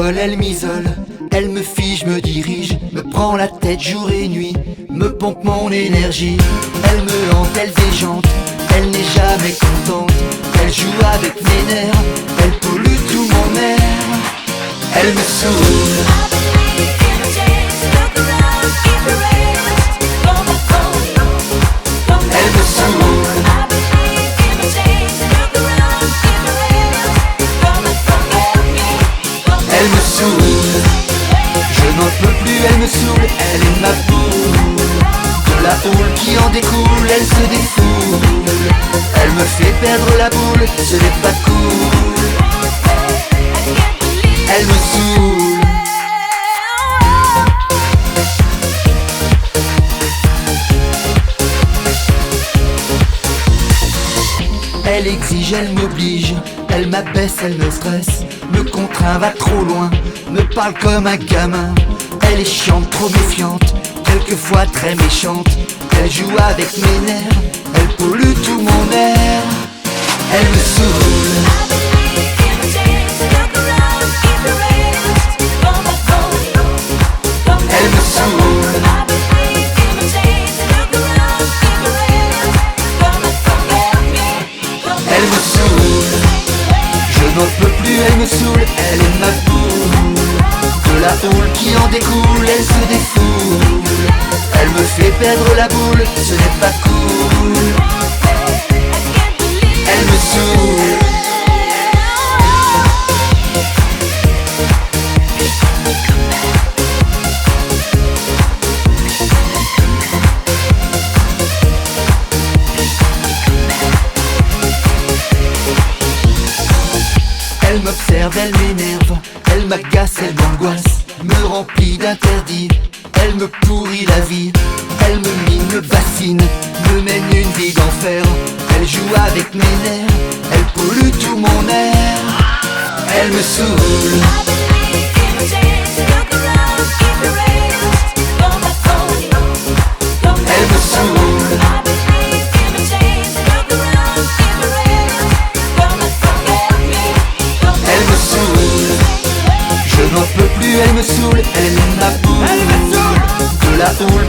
l'école, elle m'isole, elle me fige, me dirige, me prend la tête jour et nuit, me pompe mon énergie. Elle me hante, elle déjante, elle n'est jamais contente, elle joue avec mes nerfs, elle pollue tout mon air. Elle me saoule. Elle me saoule. Elle me saoule. Je n'en peux plus, elle me saoule. Elle est ma boule. De la houle qui en découle, elle se défoule. Elle me fait perdre la boule, ce n'est pas cool. Elle me saoule. Elle exige, elle m'oblige, elle m'abaisse, elle me stresse, me contraint, va trop loin, me parle comme un gamin. Elle est chiante, trop méfiante, quelquefois très méchante. Elle joue avec mes nerfs, elle pollue tout mon air. Elle me saoule. Elle me saoule. Elle me saoule. Je n'en peux plus, elle me saoule. Elle est ma boule. De la houle qui en découle, elle se défoule. Elle me fait perdre la boule, ce n'est pas cool. Elle me saoule. Elle m'observe, elle m'énerve, elle m'agace, elle m'angoisse, me remplit d'interdits, elle me pourrit la vie. Elle me mine, me bassine, me mène une vie d'enfer. Elle joue avec mes nerfs, elle pollue tout mon air. Elle me saoule. Elle me saoule. Elle me saoule. Je n'en peux plus, elle me saoule. Elle est ma boule. De la houle